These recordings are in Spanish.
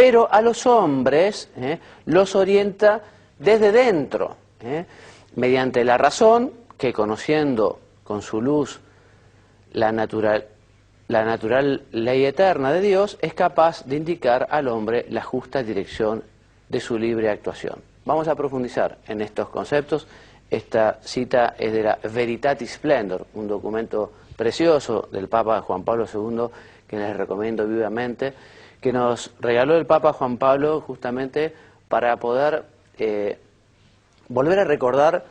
pero a los hombres los orienta desde dentro, mediante la razón, que conociendo con su luz la natural ley eterna de Dios, es capaz de indicar al hombre la justa dirección de su libre actuación. Vamos a profundizar en estos conceptos. Esta cita es de la Veritatis Splendor, un documento precioso del Papa Juan Pablo II, que les recomiendo vivamente, que nos regaló el Papa Juan Pablo justamente para poder volver a recordar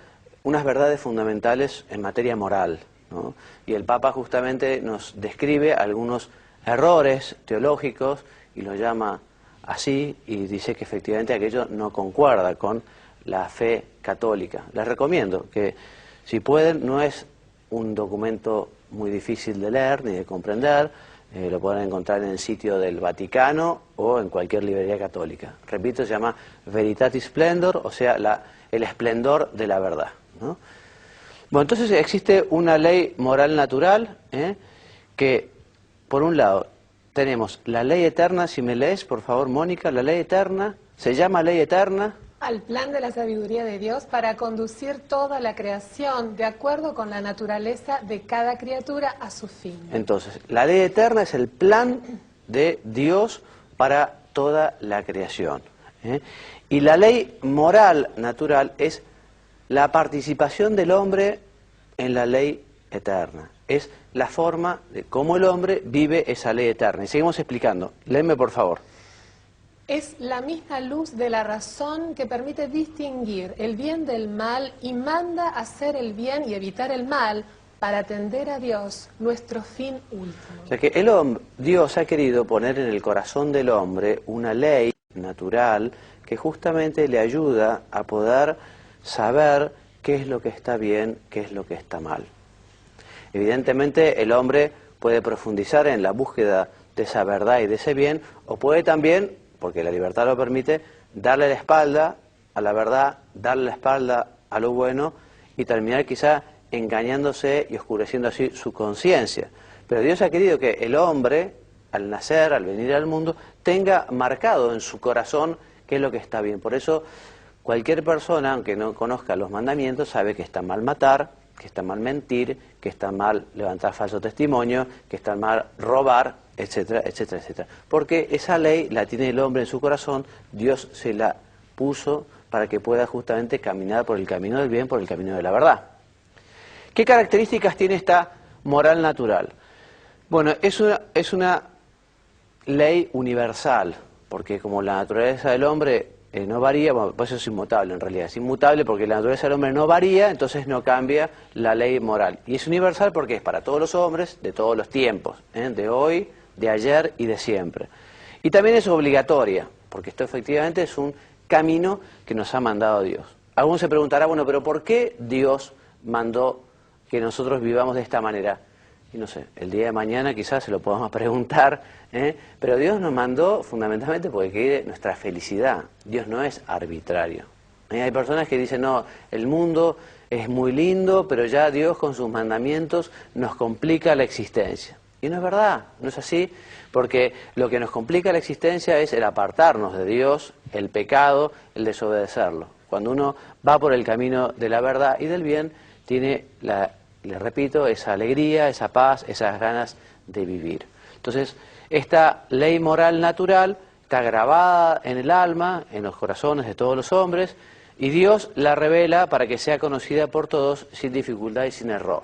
unas verdades fundamentales en materia moral, ¿no? Y el Papa justamente nos describe algunos errores teológicos y lo llama así, y dice que efectivamente aquello no concuerda con la fe católica. Les recomiendo que, si pueden, no es un documento muy difícil de leer ni de comprender, lo pueden encontrar en el sitio del Vaticano o en cualquier librería católica. Repito, se llama Veritatis Splendor, o sea, el esplendor de la verdad, ¿no? Bueno, entonces existe una ley moral natural, que, por un lado, tenemos la ley eterna. Si me lees, por favor, Mónica, la ley eterna, se llama ley eterna al plan de la sabiduría de Dios para conducir toda la creación de acuerdo con la naturaleza de cada criatura a su fin. Entonces, la ley eterna es el plan de Dios para toda la creación, y la ley moral natural es la participación del hombre en la ley eterna. Es la forma de cómo el hombre vive esa ley eterna. Y seguimos explicando. Léeme, por favor. Es la misma luz de la razón que permite distinguir el bien del mal y manda hacer el bien y evitar el mal para atender a Dios, nuestro fin último. O sea que Dios ha querido poner en el corazón del hombre una ley natural que justamente le ayuda a poder saber qué es lo que está bien, qué es lo que está mal. Evidentemente el hombre puede profundizar en la búsqueda de esa verdad y de ese bien, o puede también, porque la libertad lo permite, darle la espalda a la verdad, darle la espalda a lo bueno y terminar quizá engañándose y oscureciendo así su conciencia. Pero Dios ha querido que el hombre, al nacer, al venir al mundo, tenga marcado en su corazón qué es lo que está bien. Por eso cualquier persona, aunque no conozca los mandamientos, sabe que está mal matar, que está mal mentir, que está mal levantar falso testimonio, que está mal robar, etcétera, etcétera, etcétera. Porque esa ley la tiene el hombre en su corazón, Dios se la puso para que pueda justamente caminar por el camino del bien, por el camino de la verdad. ¿Qué características tiene esta moral natural? Bueno, es una ley universal, porque como la naturaleza del hombre no varía, bueno, pues eso es inmutable en realidad, es inmutable porque la naturaleza del hombre no varía, entonces no cambia la ley moral. Y es universal porque es para todos los hombres de todos los tiempos, de hoy, de ayer y de siempre. Y también es obligatoria, porque esto efectivamente es un camino que nos ha mandado Dios. Algunos se preguntará, bueno, pero ¿por qué Dios mandó que nosotros vivamos de esta manera? Y no sé, el día de mañana quizás se lo podamos preguntar, pero Dios nos mandó fundamentalmente porque quiere nuestra felicidad. Dios no es arbitrario. Hay personas que dicen, no, el mundo es muy lindo, pero ya Dios con sus mandamientos nos complica la existencia. Y no es verdad, no es así, porque lo que nos complica la existencia es el apartarnos de Dios, el pecado, el desobedecerlo. Cuando uno va por el camino de la verdad y del bien, tiene les repito, esa alegría, esa paz, esas ganas de vivir. Entonces, esta ley moral natural está grabada en el alma, en los corazones de todos los hombres, y Dios la revela para que sea conocida por todos sin dificultad y sin error.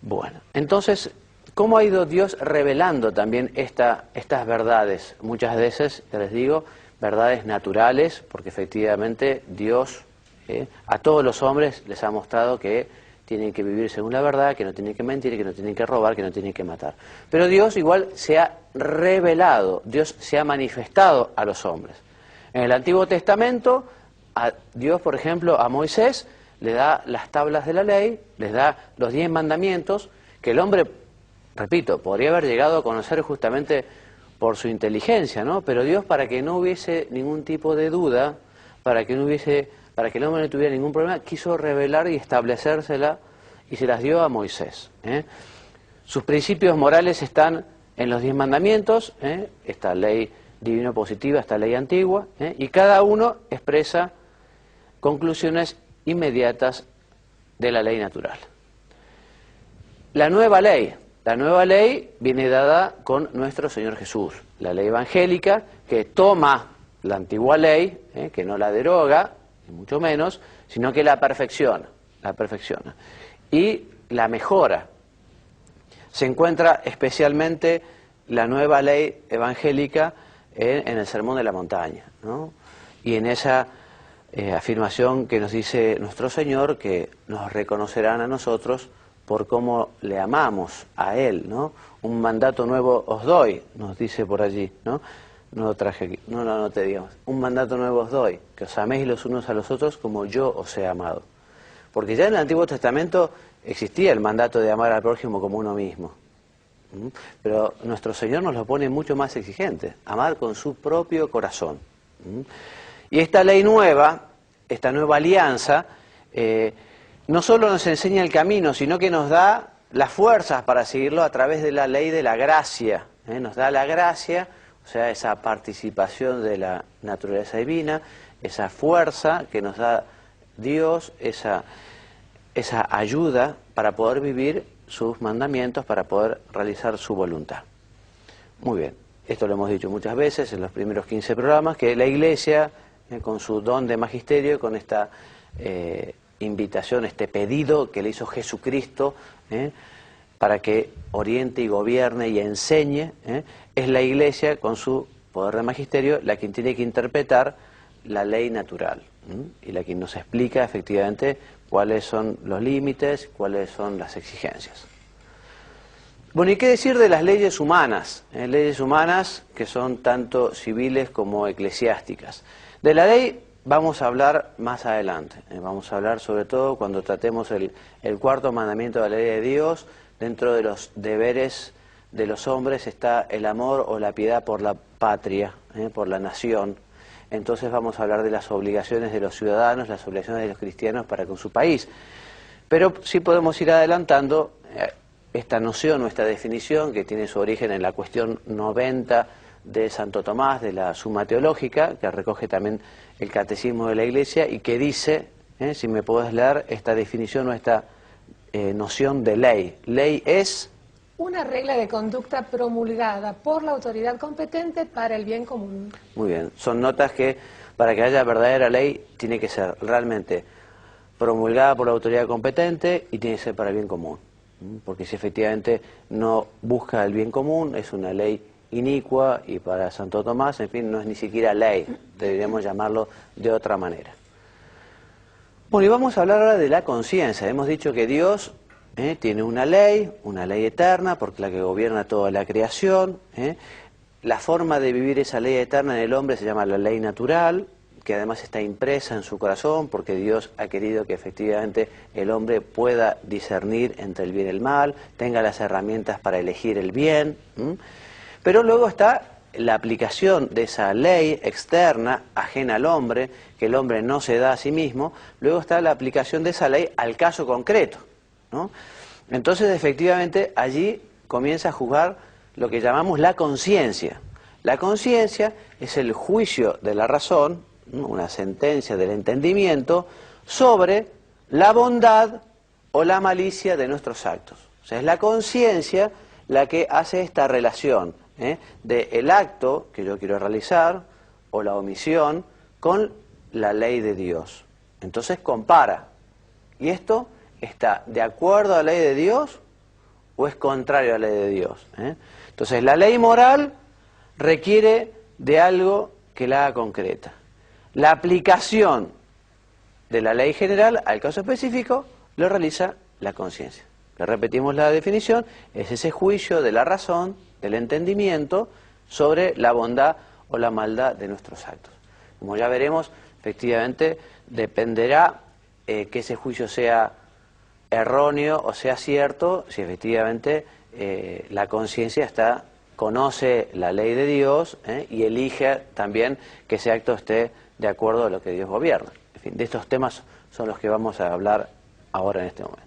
Bueno, entonces, ¿cómo ha ido Dios revelando también estas verdades? Muchas veces, ya les digo, verdades naturales, porque efectivamente Dios a todos los hombres les ha mostrado que tienen que vivir según la verdad, que no tienen que mentir, que no tienen que robar, que no tienen que matar. Pero Dios igual se ha revelado, Dios se ha manifestado a los hombres. En el Antiguo Testamento, a Dios, por ejemplo, a Moisés le da las tablas de la ley, les da los 10 mandamientos, que el hombre, repito, podría haber llegado a conocer justamente por su inteligencia, ¿no? Pero Dios, para que no hubiese ningún tipo de duda, para que el hombre no tuviera ningún problema, quiso revelar y establecérsela y se las dio a Moisés. Sus principios morales están en los 10 mandamientos, esta ley divino positiva, esta ley antigua, y cada uno expresa conclusiones inmediatas de la ley natural. La nueva ley viene dada con nuestro Señor Jesús, la ley evangélica que toma la antigua ley, que no la deroga, ni mucho menos, sino que la perfecciona, y la mejora. Se encuentra especialmente la nueva ley evangélica en el Sermón de la Montaña, ¿no? Y en esa afirmación que nos dice nuestro Señor, que nos reconocerán a nosotros por cómo le amamos a Él, ¿no? Un mandato nuevo os doy, nos dice por allí, ¿no? No lo traje aquí, no lo anoté, digamos. Un mandato nuevo os doy, que os améis los unos a los otros como yo os he amado. Porque ya en el Antiguo Testamento existía el mandato de amar al prójimo como uno mismo. Pero nuestro Señor nos lo pone mucho más exigente, amar con su propio corazón. Y esta ley nueva, esta nueva alianza, no solo nos enseña el camino, sino que nos da las fuerzas para seguirlo a través de la ley de la gracia. Nos da la gracia, o sea, esa participación de la naturaleza divina, esa fuerza que nos da Dios, esa ayuda para poder vivir sus mandamientos, para poder realizar su voluntad. Muy bien, esto lo hemos dicho muchas veces en los primeros 15 programas, que la Iglesia, con su don de magisterio, con esta invitación, este pedido que le hizo Jesucristo, para que oriente y gobierne y enseñe, es la Iglesia, con su poder de magisterio, la quien tiene que interpretar la ley natural, y la quien nos explica efectivamente cuáles son los límites, cuáles son las exigencias. Bueno, ¿y qué decir de las leyes humanas? Leyes humanas que son tanto civiles como eclesiásticas. De la ley vamos a hablar más adelante. Vamos a hablar sobre todo cuando tratemos el cuarto mandamiento de la ley de Dios. Dentro de los deberes de los hombres está el amor o la piedad por la patria, por la nación. Entonces vamos a hablar de las obligaciones de los ciudadanos, las obligaciones de los cristianos para con su país. Pero sí podemos ir adelantando esta noción o esta definición que tiene su origen en la cuestión 90 de Santo Tomás, de la Suma Teológica, que recoge también el Catecismo de la Iglesia y que dice, si me podés leer esta definición o esta noción de ley. Ley es una regla de conducta promulgada por la autoridad competente para el bien común. Muy bien, son notas que para que haya verdadera ley tiene que ser realmente promulgada por la autoridad competente y tiene que ser para el bien común. Porque si efectivamente no busca el bien común, es una ley inicua y para Santo Tomás, en fin, no es ni siquiera ley, deberíamos llamarlo de otra manera. Bueno, y vamos a hablar ahora de la conciencia. Hemos dicho que Dios tiene una ley eterna, porque la que gobierna toda la creación. La forma de vivir esa ley eterna en el hombre se llama la ley natural, que además está impresa en su corazón, porque Dios ha querido que efectivamente el hombre pueda discernir entre el bien y el mal, tenga las herramientas para elegir el bien. Pero luego está la aplicación de esa ley externa, ajena al hombre, que el hombre no se da a sí mismo. Luego está la aplicación de esa ley al caso concreto, ¿no? Entonces, efectivamente, allí comienza a jugar lo que llamamos la conciencia. La conciencia es el juicio de la razón, ¿no? Una sentencia del entendimiento sobre la bondad o la malicia de nuestros actos. O sea, es la conciencia la que hace esta relación del acto que yo quiero realizar o la omisión con la ley de Dios. Entonces compara. ¿Y esto está de acuerdo a la ley de Dios o es contrario a la ley de Dios? Entonces la ley moral requiere de algo que la haga concreta. La aplicación de la ley general al caso específico lo realiza la conciencia. Le repetimos la definición, es ese juicio de la razón, del entendimiento, sobre la bondad o la maldad de nuestros actos. Como ya veremos, efectivamente dependerá que ese juicio sea erróneo o sea cierto, si efectivamente la conciencia conoce la ley de Dios y elige también que ese acto esté de acuerdo a lo que Dios gobierna. En fin, de estos temas son los que vamos a hablar ahora en este momento.